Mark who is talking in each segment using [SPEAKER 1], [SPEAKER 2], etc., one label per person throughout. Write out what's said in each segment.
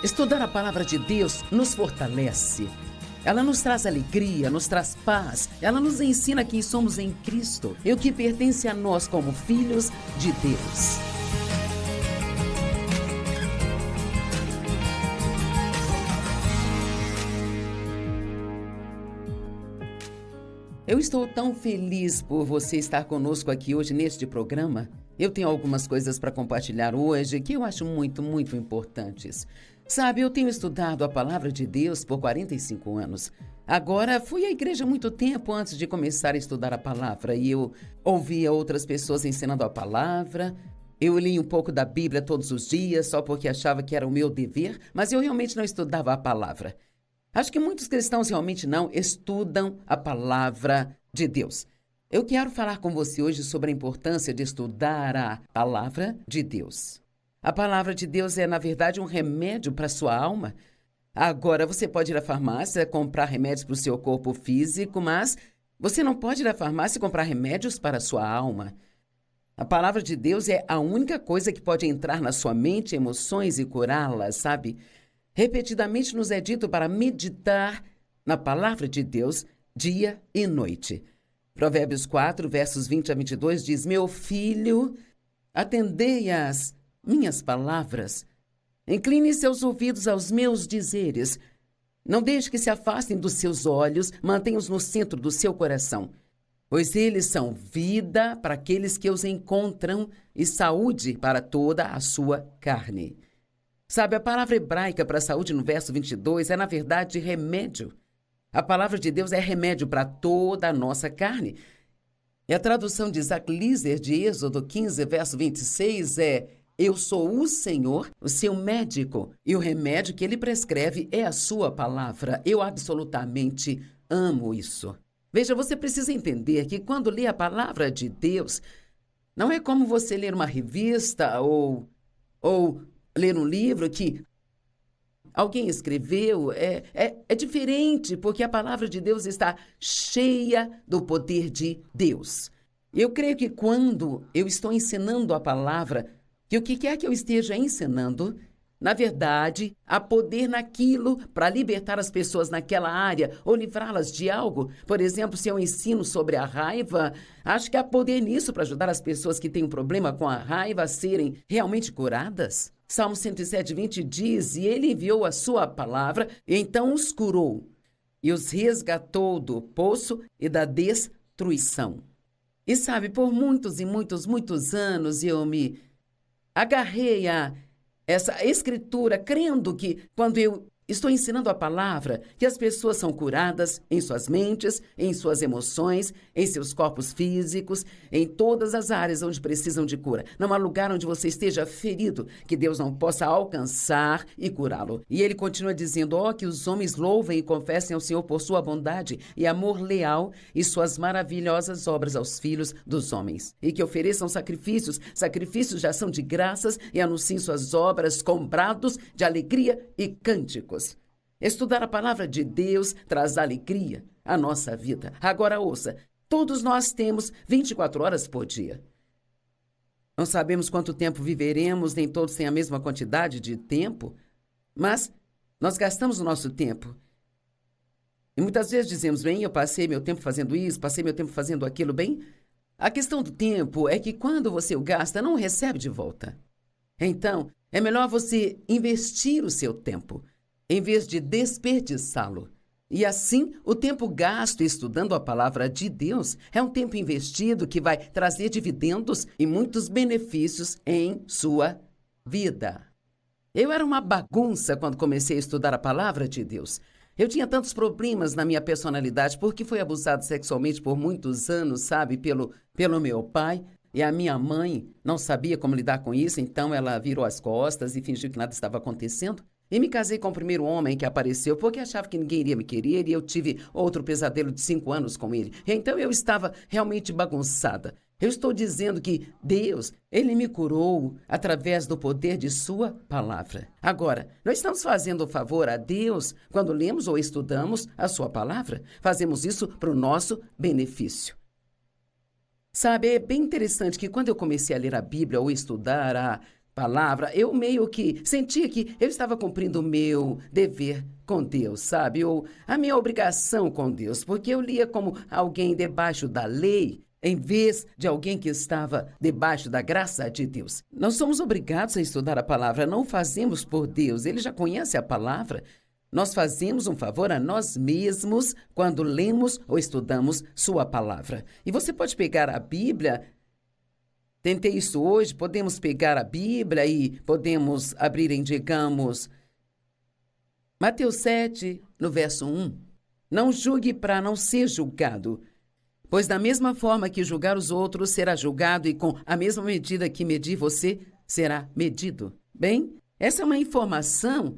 [SPEAKER 1] Estudar a palavra de Deus nos fortalece. Ela nos traz alegria, nos traz paz. Ela nos ensina quem somos em Cristo e o que pertence a nós como filhos de Deus. Eu estou tão feliz por você estar conosco aqui hoje neste programa. Eu tenho algumas coisas para compartilhar hoje que eu acho muito importantes. Sabe, eu tenho estudado a palavra de Deus por 45 anos. Agora, fui à igreja muito tempo antes de começar a estudar a palavra e eu ouvia outras pessoas ensinando a palavra. Eu li um pouco da Bíblia todos os dias só porque achava que era o meu dever, mas eu realmente não estudava a palavra. Acho que muitos cristãos realmente não estudam a palavra de Deus. Eu quero falar com você hoje sobre a importância de estudar a palavra de Deus. A palavra de Deus é, na verdade, um remédio para a sua alma. Agora, você pode ir à farmácia comprar remédios para o seu corpo físico, mas você não pode ir à farmácia e comprar remédios para a sua alma. A palavra de Deus é a única coisa que pode entrar na sua mente, emoções e curá-las, sabe? Repetidamente nos é dito para meditar na palavra de Deus dia e noite. Provérbios 4, versos 20 a 22 diz: Meu filho, atendei às minhas palavras. Incline seus ouvidos aos meus dizeres. Não deixe que se afastem dos seus olhos, mantenha-os no centro do seu coração. Pois eles são vida para aqueles que os encontram e saúde para toda a sua carne. Sabe, a palavra hebraica para saúde no verso 22 é, na verdade, remédio. A palavra de Deus é remédio para toda a nossa carne. E a tradução de Isaac Lizer, de Êxodo 15, verso 26, é: Eu sou o Senhor, o seu médico, e o remédio que ele prescreve é a sua palavra. Eu absolutamente amo isso. Veja, você precisa entender que quando lê a palavra de Deus, não é como você ler uma revista ou ler um livro que alguém escreveu. É diferente, porque a palavra de Deus está cheia do poder de Deus. Eu creio que quando eu estou ensinando a palavra, que o que quer que eu esteja ensinando, na verdade, há poder naquilo para libertar as pessoas naquela área ou livrá-las de algo. Por exemplo, se eu ensino sobre a raiva, acho que há poder nisso para ajudar as pessoas que têm um problema com a raiva a serem realmente curadas. Salmo 107, 20 diz: E ele enviou a sua palavra, e então os curou, e os resgatou do poço e da destruição. E sabe, por muitos anos eu me agarrei a essa escritura, crendo que quando eu estou ensinando a palavra, que as pessoas são curadas em suas mentes, em suas emoções, em seus corpos físicos, em todas as áreas onde precisam de cura. Não há lugar onde você esteja ferido que Deus não possa alcançar e curá-lo. E ele continua dizendo: que os homens louvem e confessem ao Senhor por sua bondade e amor leal e suas maravilhosas obras aos filhos dos homens. E que ofereçam sacrifícios de ação de graças e anunciem suas obras com brados de alegria e cânticos. Estudar a palavra de Deus traz alegria à nossa vida. Agora ouça, todos nós temos 24 horas por dia. Não sabemos quanto tempo viveremos, nem todos têm a mesma quantidade de tempo, mas nós gastamos o nosso tempo. E muitas vezes dizemos: bem, eu passei meu tempo fazendo isso, passei meu tempo fazendo aquilo. Bem, a questão do tempo é que quando você o gasta, não o recebe de volta. Então, é melhor você investir o seu tempo, em vez de desperdiçá-lo. E assim, o tempo gasto estudando a palavra de Deus é um tempo investido que vai trazer dividendos e muitos benefícios em sua vida. Eu era uma bagunça quando comecei a estudar a palavra de Deus. Eu tinha tantos problemas na minha personalidade porque fui abusado sexualmente por muitos anos, sabe, pelo meu pai. E a minha mãe não sabia como lidar com isso, então ela virou as costas e fingiu que nada estava acontecendo. E me casei com o primeiro homem que apareceu porque achava que ninguém iria me querer e eu tive outro pesadelo de 5 anos com ele. Então eu estava realmente bagunçada. Eu estou dizendo que Deus, Ele me curou através do poder de sua palavra. Agora, nós estamos fazendo um favor a Deus quando lemos ou estudamos a sua palavra. Fazemos isso para o nosso benefício. Sabe, é bem interessante que quando eu comecei a ler a Bíblia ou estudar a palavra, eu meio que sentia que eu estava cumprindo o meu dever com Deus, sabe? Ou a minha obrigação com Deus, porque eu lia como alguém debaixo da lei, em vez de alguém que estava debaixo da graça de Deus. Nós somos obrigados a estudar a palavra, não fazemos por Deus, ele já conhece a palavra. Nós fazemos um favor a nós mesmos quando lemos ou estudamos sua palavra. E você pode pegar a Bíblia. Tentei isso hoje, podemos pegar a Bíblia e podemos abrir em, digamos, Mateus 7, no verso 1. Não julgue para não ser julgado, pois da mesma forma que julgar os outros, será julgado, e com a mesma medida que medir você, será medido. Bem, essa é uma informação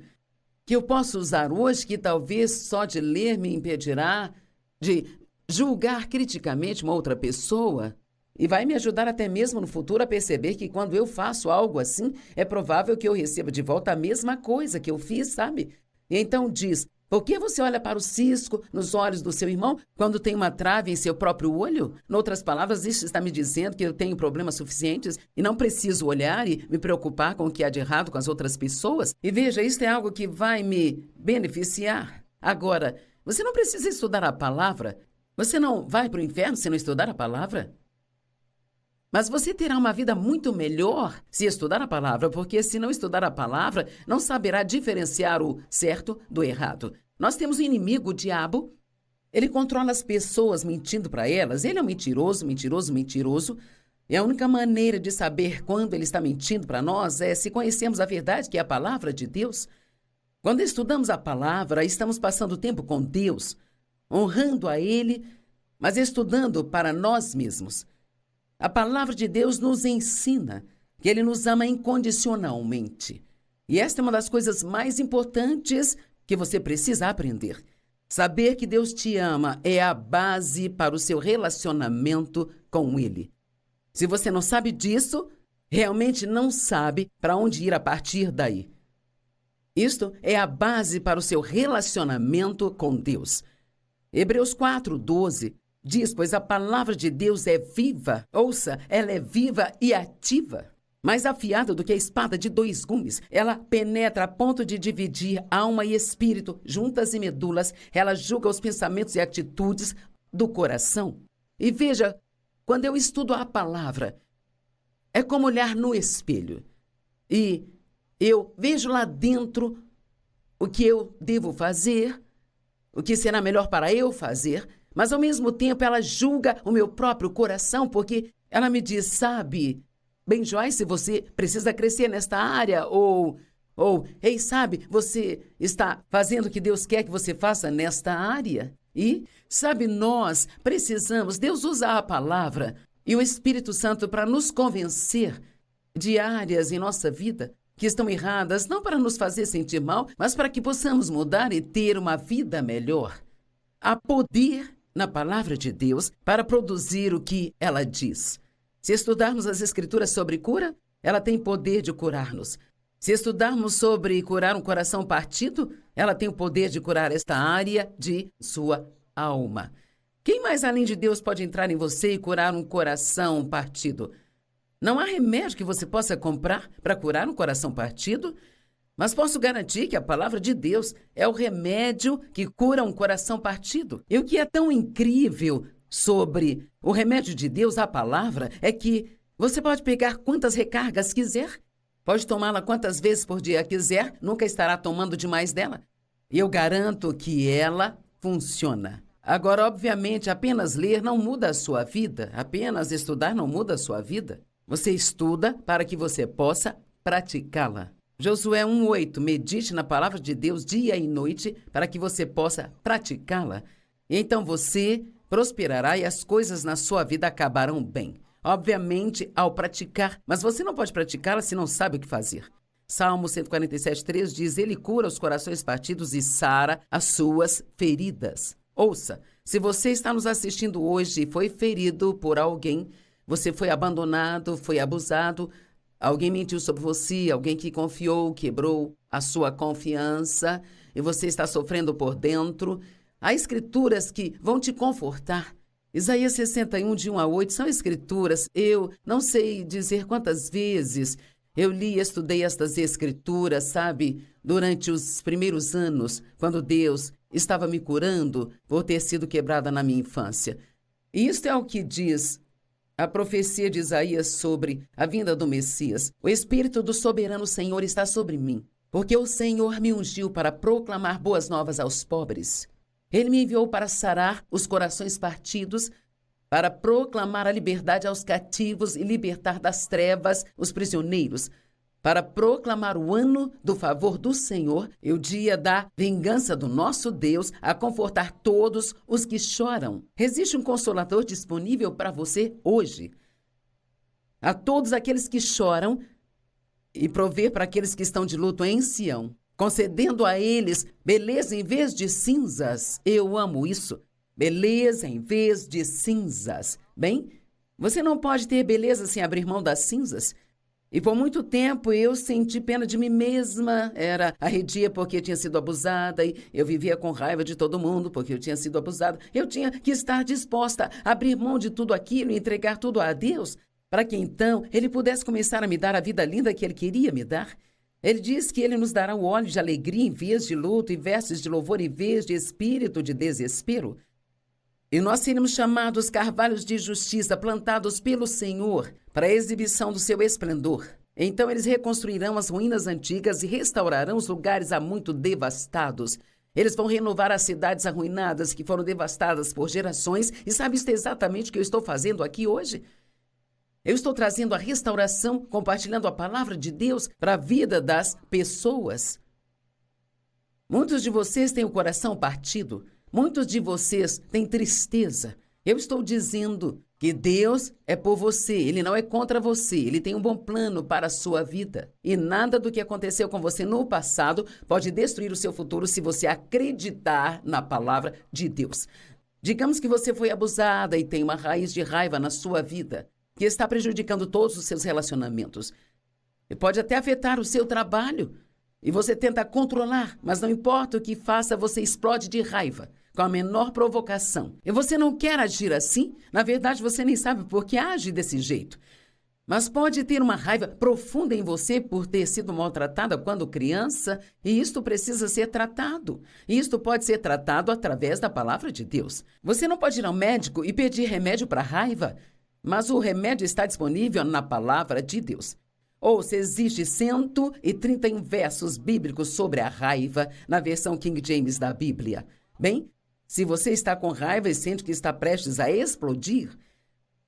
[SPEAKER 1] que eu posso usar hoje, que talvez só de ler me impedirá de julgar criticamente uma outra pessoa. E vai me ajudar até mesmo no futuro a perceber que quando eu faço algo assim, é provável que eu receba de volta a mesma coisa que eu fiz, sabe? E então diz, por que você olha para o cisco nos olhos do seu irmão quando tem uma trave em seu próprio olho? Em outras palavras, isso está me dizendo que eu tenho problemas suficientes e não preciso olhar e me preocupar com o que há de errado com as outras pessoas? E veja, isso é algo que vai me beneficiar. Agora, você não precisa estudar a palavra. Você não vai para o inferno se não estudar a palavra? Mas você terá uma vida muito melhor se estudar a palavra, porque se não estudar a palavra, não saberá diferenciar o certo do errado. Nós temos um inimigo, o diabo. Ele controla as pessoas mentindo para elas. Ele é um mentiroso, mentiroso, mentiroso. E a única maneira de saber quando ele está mentindo para nós é se conhecermos a verdade, que é a palavra de Deus. Quando estudamos a palavra, estamos passando tempo com Deus, honrando a Ele, mas estudando para nós mesmos. A palavra de Deus nos ensina que Ele nos ama incondicionalmente. E esta é uma das coisas mais importantes que você precisa aprender. Saber que Deus te ama é a base para o seu relacionamento com Ele. Se você não sabe disso, realmente não sabe para onde ir a partir daí. Isto é a base para o seu relacionamento com Deus. Hebreus 4:12 diz, pois a palavra de Deus é viva, ouça, ela é viva e ativa, mais afiada do que a espada de 2 gumes. Ela penetra a ponto de dividir alma e espírito, juntas e medulas. Ela julga os pensamentos e atitudes do coração. E veja, quando eu estudo a palavra, é como olhar no espelho. E eu vejo lá dentro o que eu devo fazer, o que será melhor para eu fazer, mas ao mesmo tempo ela julga o meu próprio coração, porque ela me diz, sabe, bem, Joyce, você precisa crescer nesta área, ou, ei, sabe, você está fazendo o que Deus quer que você faça nesta área. E, sabe, nós precisamos, Deus usa a palavra e o Espírito Santo para nos convencer de áreas em nossa vida que estão erradas, não para nos fazer sentir mal, mas para que possamos mudar e ter uma vida melhor. Há poder na palavra de Deus para produzir o que ela diz. Se estudarmos as Escrituras sobre cura, ela tem poder de curar-nos. Se estudarmos sobre curar um coração partido, ela tem o poder de curar esta área de sua alma. Quem mais além de Deus pode entrar em você e curar um coração partido? Não há remédio que você possa comprar para curar um coração partido, mas posso garantir que a palavra de Deus é o remédio que cura um coração partido. E o que é tão incrível sobre o remédio de Deus, a palavra, é que você pode pegar quantas recargas quiser, pode tomá-la quantas vezes por dia quiser, nunca estará tomando demais dela. E eu garanto que ela funciona. Agora, obviamente, apenas ler não muda a sua vida, apenas estudar não muda a sua vida. Você estuda para que você possa praticá-la. Josué 1:8, medite na palavra de Deus dia e noite para que você possa praticá-la. E então você prosperará e as coisas na sua vida acabarão bem. Obviamente, ao praticar, mas você não pode praticá-la se não sabe o que fazer. Salmo 147:3 diz, ele cura os corações partidos e sara as suas feridas. Ouça, se você está nos assistindo hoje e foi ferido por alguém, você foi abandonado, foi abusado, alguém mentiu sobre você, alguém que confiou, quebrou a sua confiança e você está sofrendo por dentro. Há escrituras que vão te confortar. Isaías 61, de 1 a 8, são escrituras, eu não sei dizer quantas vezes Eu li e estudei estas escrituras, sabe, durante os primeiros anos, quando Deus estava me curando por ter sido quebrada na minha infância. E isto é o que diz a profecia de Isaías sobre a vinda do Messias. O Espírito do soberano Senhor está sobre mim, porque o Senhor me ungiu para proclamar boas novas aos pobres. Ele me enviou para sarar os corações partidos, para proclamar a liberdade aos cativos e libertar das trevas os prisioneiros, para proclamar o ano do favor do Senhor e o dia da vingança do nosso Deus, a confortar todos os que choram. Existe um consolador disponível para você hoje. A todos aqueles que choram e prover para aqueles que estão de luto em Sião, concedendo a eles beleza em vez de cinzas. Eu amo isso. Beleza em vez de cinzas. Bem, você não pode ter beleza sem abrir mão das cinzas. E por muito tempo eu senti pena de mim mesma, era arredia porque eu tinha sido abusada e eu vivia com raiva de todo mundo porque eu tinha sido abusada. Eu tinha que estar disposta a abrir mão de tudo aquilo e entregar tudo a Deus, para que então Ele pudesse começar a me dar a vida linda que Ele queria me dar. Ele diz que Ele nos dará o óleo de alegria em vez de luto e vestes de louvor em vez de espírito de desespero. E nós seremos chamados carvalhos de justiça, plantados pelo Senhor, para a exibição do seu esplendor. Então eles reconstruirão as ruínas antigas e restaurarão os lugares há muito devastados. Eles vão renovar as cidades arruinadas que foram devastadas por gerações. E sabe, isso é exatamente o que eu estou fazendo aqui hoje? Eu estou trazendo a restauração, compartilhando a palavra de Deus para a vida das pessoas. Muitos de vocês têm o coração partido. Muitos de vocês têm tristeza. Eu estou dizendo que Deus é por você, Ele não é contra você. Ele tem um bom plano para a sua vida. E nada do que aconteceu com você no passado pode destruir o seu futuro se você acreditar na palavra de Deus. Digamos que você foi abusada e tem uma raiz de raiva na sua vida, que está prejudicando todos os seus relacionamentos. E pode até afetar o seu trabalho. E você tenta controlar, mas não importa o que faça, você explode de raiva, com a menor provocação. E você não quer agir assim? Na verdade, você nem sabe por que age desse jeito. Mas pode ter uma raiva profunda em você por ter sido maltratada quando criança, e isto precisa ser tratado. E isto pode ser tratado através da palavra de Deus. Você não pode ir ao médico e pedir remédio para a raiva, mas o remédio está disponível na palavra de Deus. Ouça, existe 131 versos bíblicos sobre a raiva na versão King James da Bíblia. Bem, se você está com raiva e sente que está prestes a explodir,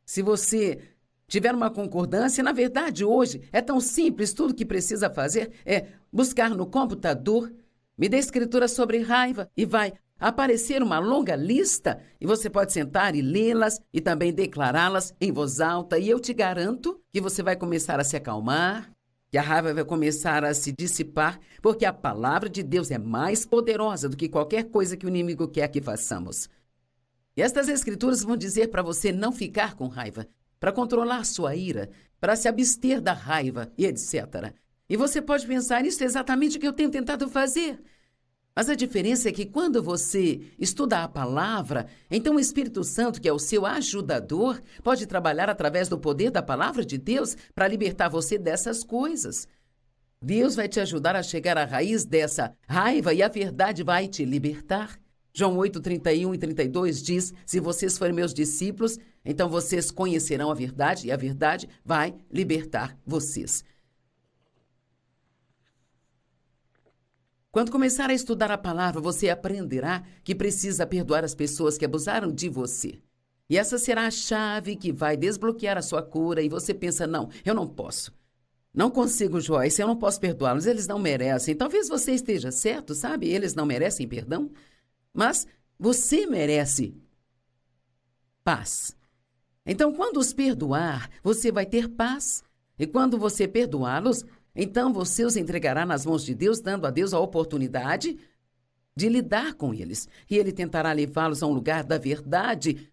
[SPEAKER 1] se você tiver uma concordância, na verdade, hoje é tão simples, tudo que precisa fazer é buscar no computador, me dê escritura sobre raiva e vai aparecer uma longa lista e você pode sentar e lê-las e também declará-las em voz alta e eu te garanto que você vai começar a se acalmar, que a raiva vai começar a se dissipar, porque a palavra de Deus é mais poderosa do que qualquer coisa que o inimigo quer que façamos. E estas escrituras vão dizer para você não ficar com raiva, para controlar sua ira, para se abster da raiva e etc. E você pode pensar, isso é exatamente o que eu tenho tentado fazer. Mas a diferença é que quando você estuda a palavra, então o Espírito Santo, que é o seu ajudador, pode trabalhar através do poder da palavra de Deus para libertar você dessas coisas. Deus vai te ajudar a chegar à raiz dessa raiva e a verdade vai te libertar. João 8, 31 e 32 diz, se vocês forem meus discípulos, então vocês conhecerão a verdade e a verdade vai libertar vocês. Quando começar a estudar a palavra, você aprenderá que precisa perdoar as pessoas que abusaram de você. E essa será a chave que vai desbloquear a sua cura e você pensa, não, eu não posso. Não consigo, Joyce, eu não posso perdoá-los, eles não merecem. Talvez você esteja certo, sabe? Eles não merecem perdão, mas você merece paz. Então, quando os perdoar, você vai ter paz. E quando você perdoá-los, então você os entregará nas mãos de Deus, dando a Deus a oportunidade de lidar com eles. E Ele tentará levá-los a um lugar da verdade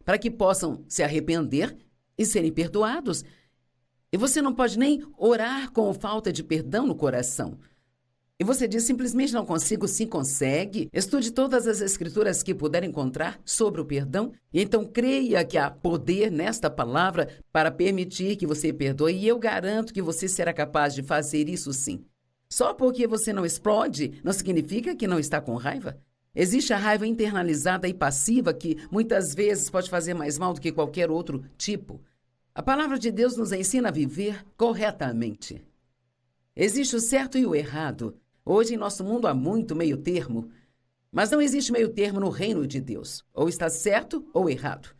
[SPEAKER 1] para que possam se arrepender e serem perdoados. E você não pode nem orar com falta de perdão no coração. E você diz, simplesmente não consigo. Sim, consegue. Estude todas as escrituras que puder encontrar sobre o perdão. E então creia que há poder nesta palavra para permitir que você perdoe. E eu garanto que você será capaz de fazer isso sim. Só porque você não explode, não significa que não está com raiva. Existe a raiva internalizada e passiva que muitas vezes pode fazer mais mal do que qualquer outro tipo. A palavra de Deus nos ensina a viver corretamente. Existe o certo e o errado. Hoje, em nosso mundo, há muito meio termo. Mas não existe meio termo no reino de Deus. Ou está certo ou errado.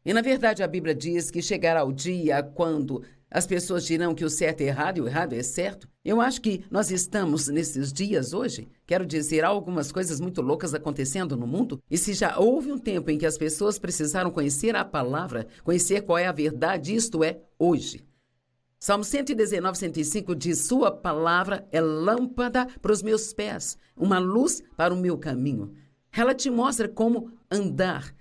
[SPEAKER 1] E, na verdade, a Bíblia diz que chegará o dia quando as pessoas dirão que o certo é errado e o errado é certo. Eu acho que nós estamos nesses dias hoje. Quero dizer, há algumas coisas muito loucas acontecendo no mundo. E se já houve um tempo em que as pessoas precisaram conhecer a palavra, conhecer qual é a verdade, isto é hoje. Salmo 119, 105 diz, sua palavra é lâmpada para os meus pés, uma luz para o meu caminho. Ela te mostra como andar.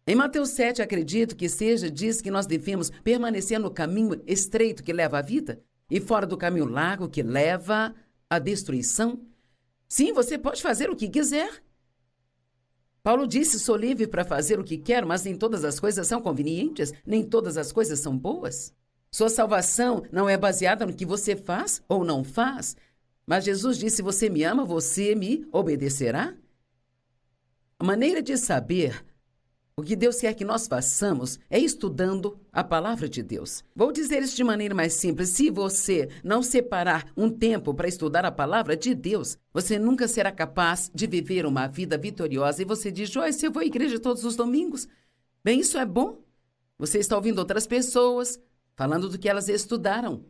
[SPEAKER 1] Em Mateus 7, acredito que seja, diz que nós devemos permanecer no caminho estreito que leva à vida e fora do caminho largo que leva à destruição. Sim, você pode fazer o que quiser. Paulo disse, sou livre para fazer o que quero, mas nem todas as coisas são convenientes, nem todas as coisas são boas. Sua salvação não é baseada no que você faz ou não faz. Mas Jesus disse, se você me ama, você me obedecerá. A maneira de saber o que Deus quer que nós façamos é estudando a palavra de Deus. Vou dizer isso de maneira mais simples. Se você não separar um tempo para estudar a palavra de Deus, você nunca será capaz de viver uma vida vitoriosa. E você diz, Joyce, eu vou à igreja todos os domingos. Bem, isso é bom. Você está ouvindo outras pessoas falando do que elas estudaram.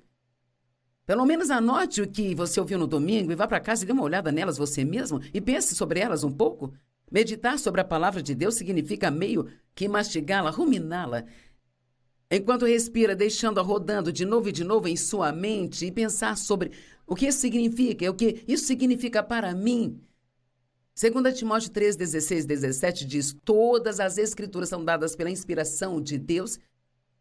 [SPEAKER 1] Pelo menos anote o que você ouviu no domingo e vá para casa e dê uma olhada nelas você mesmo e pense sobre elas um pouco. Meditar sobre a palavra de Deus significa meio que mastigá-la, ruminá-la, enquanto respira, deixando-a rodando de novo em sua mente e pensar sobre o que isso significa, o que isso significa para mim. 2 Timóteo 3, 16, 17 diz, todas as escrituras são dadas pela inspiração de Deus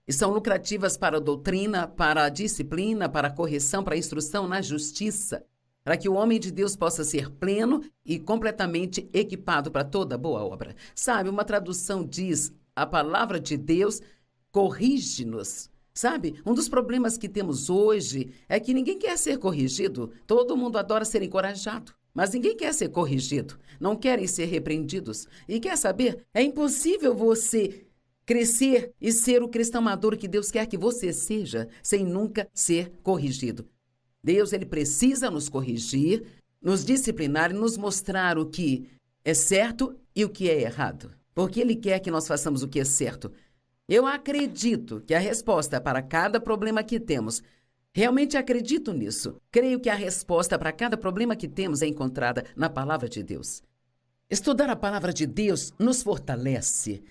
[SPEAKER 1] e são lucrativas para a doutrina, para a disciplina, para a correção, para a instrução na justiça, para que o homem de Deus possa ser pleno e completamente equipado para toda boa obra. Sabe, uma tradução diz, a palavra de Deus corrige-nos. Sabe, um dos problemas que temos hoje é que ninguém quer ser corrigido. Todo mundo adora ser encorajado, mas ninguém quer ser corrigido. Não querem ser repreendidos. E quer saber, é impossível você crescer e ser o cristão maduro que Deus quer que você seja, sem nunca ser corrigido. Deus, ele precisa nos corrigir, nos disciplinar e nos mostrar o que é certo e o que é errado. Porque ele quer que nós façamos o que é certo. Eu acredito que a resposta para cada problema que temos, realmente acredito nisso. Creio que a resposta para cada problema que temos é encontrada na palavra de Deus. Estudar a palavra de Deus nos fortalece.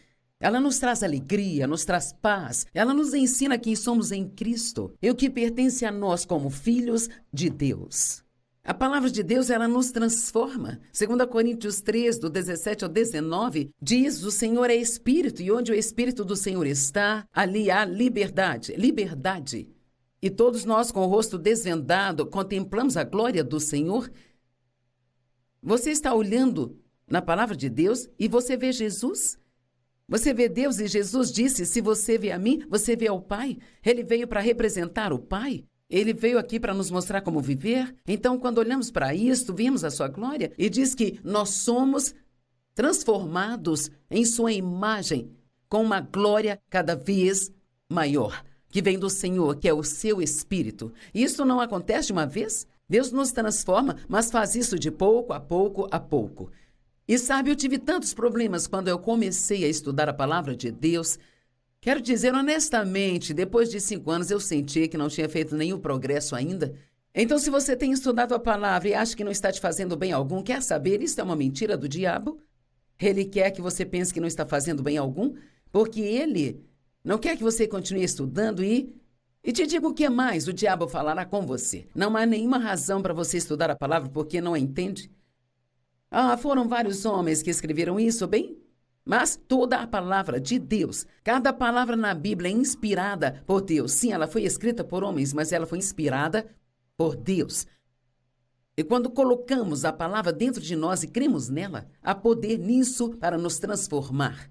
[SPEAKER 1] Ela nos traz alegria, nos traz paz. Ela nos ensina quem somos em Cristo e o que pertence a nós como filhos de Deus. A palavra de Deus, ela nos transforma. 2 Coríntios 3, do 17 ao 19, diz, o Senhor é Espírito e onde o Espírito do Senhor está, ali há liberdade. Liberdade. E todos nós, com o rosto desvendado, contemplamos a glória do Senhor. Você está olhando na palavra de Deus e você vê Jesus? Você vê Deus e Jesus disse, se você vê a mim, você vê ao Pai. Ele veio para representar o Pai. Ele veio aqui para nos mostrar como viver. Então, quando olhamos para isto, vimos a sua glória e diz que nós somos transformados em sua imagem com uma glória cada vez maior, que vem do Senhor, que é o seu Espírito. E isso não acontece de uma vez. Deus nos transforma, mas faz isso de pouco a pouco a pouco. E sabe, eu tive tantos problemas quando eu comecei a estudar a palavra de Deus. Quero dizer honestamente, depois de 5 anos eu senti que não tinha feito nenhum progresso ainda. Então, se você tem estudado a palavra e acha que não está te fazendo bem algum, quer saber, isso é uma mentira do diabo? Ele quer que você pense que não está fazendo bem algum, porque ele não quer que você continue estudando e te digo o que mais o diabo falará com você. Não há nenhuma razão para você estudar a palavra porque não a entende. Foram vários homens que escreveram isso, bem? Mas toda a palavra de Deus, cada palavra na Bíblia é inspirada por Deus. Sim, ela foi escrita por homens, mas ela foi inspirada por Deus. E quando colocamos a palavra dentro de nós e cremos nela, há poder nisso para nos transformar.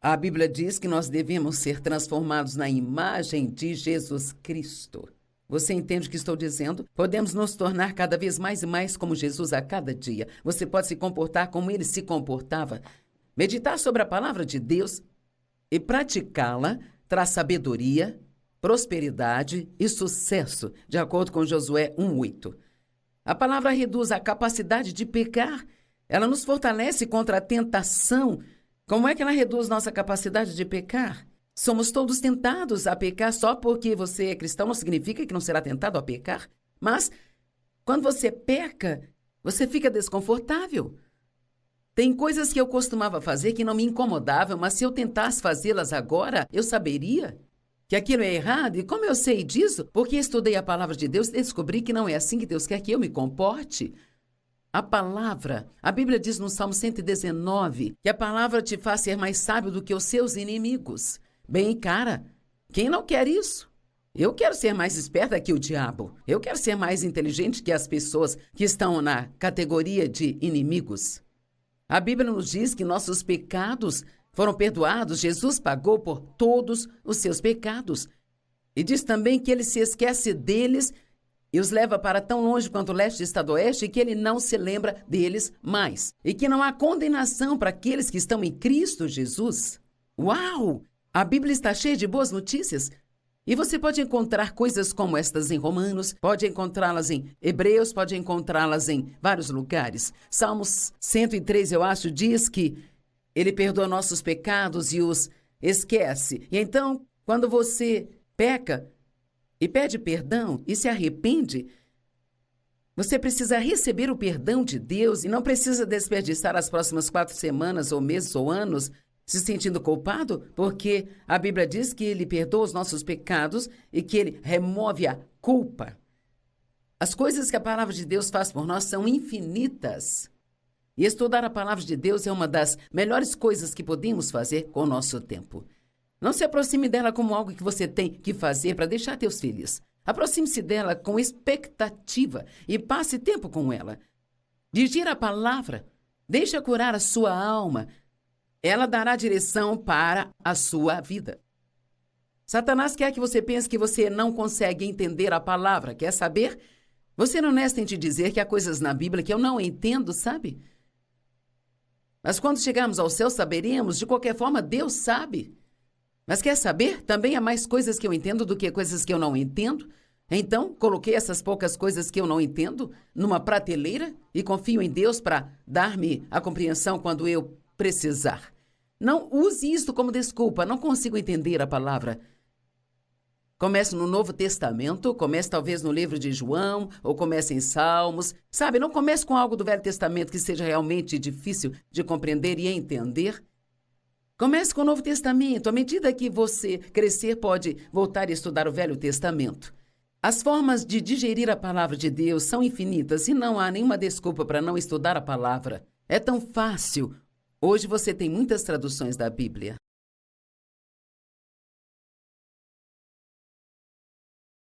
[SPEAKER 1] A Bíblia diz que nós devemos ser transformados na imagem de Jesus Cristo. Você entende o que estou dizendo? Podemos nos tornar cada vez mais e mais como Jesus a cada dia. Você pode se comportar como ele se comportava. Meditar sobre a palavra de Deus e praticá-la traz sabedoria, prosperidade e sucesso, de acordo com Josué 1:8. A palavra reduz a capacidade de pecar. Ela nos fortalece contra a tentação. Como é que ela reduz nossa capacidade de pecar? Somos todos tentados a pecar. Só porque você é cristão não significa que não será tentado a pecar. Mas, quando você peca, você fica desconfortável. Tem coisas que eu costumava fazer que não me incomodavam, mas se eu tentasse fazê-las agora, eu saberia que aquilo é errado. E como eu sei disso? Porque estudei a palavra de Deus e descobri que não é assim que Deus quer que eu me comporte. A palavra, a Bíblia diz no Salmo 119, que a palavra te faz ser mais sábio do que os seus inimigos. Bem, cara, quem não quer isso? Eu quero ser mais esperta que o diabo. Eu quero ser mais inteligente que as pessoas que estão na categoria de inimigos. A Bíblia nos diz que nossos pecados foram perdoados. Jesus pagou por todos os seus pecados. E diz também que ele se esquece deles e os leva para tão longe quanto o leste está do oeste, e que ele não se lembra deles mais. E que não há condenação para aqueles que estão em Cristo Jesus. Uau! A Bíblia está cheia de boas notícias. E você pode encontrar coisas como estas em Romanos, pode encontrá-las em Hebreus, pode encontrá-las em vários lugares. Salmos 103, eu acho, diz que ele perdoa nossos pecados e os esquece. E então, quando você peca e pede perdão e se arrepende, você precisa receber o perdão de Deus e não precisa desperdiçar as próximas 4 semanas ou meses ou anos se sentindo culpado, porque a Bíblia diz que ele perdoa os nossos pecados e que ele remove a culpa. As coisas que a palavra de Deus faz por nós são infinitas. E estudar a palavra de Deus é uma das melhores coisas que podemos fazer com o nosso tempo. Não se aproxime dela como algo que você tem que fazer para deixar Deus feliz. Aproxime-se dela com expectativa e passe tempo com ela. Digira a palavra, deixa curar a sua alma. Ela dará direção para a sua vida. Satanás quer que você pense que você não consegue entender a palavra. Quer saber? Você não é honesto em te dizer que há coisas na Bíblia que eu não entendo, sabe? Mas quando chegarmos ao céu, saberemos. De qualquer forma, Deus sabe. Mas quer saber? Também há mais coisas que eu entendo do que coisas que eu não entendo. Então, coloquei essas poucas coisas que eu não entendo numa prateleira e confio em Deus para dar-me a compreensão quando eu precisar. Não use isso como desculpa. Não consigo entender a palavra. Comece no Novo Testamento, comece talvez no livro de João, ou comece em Salmos. Sabe, não comece com algo do Velho Testamento que seja realmente difícil de compreender e entender. Comece com o Novo Testamento. À medida que você crescer, pode voltar a estudar o Velho Testamento. As formas de digerir a palavra de Deus são infinitas e não há nenhuma desculpa para não estudar a palavra. É tão fácil. Hoje você tem muitas traduções da Bíblia.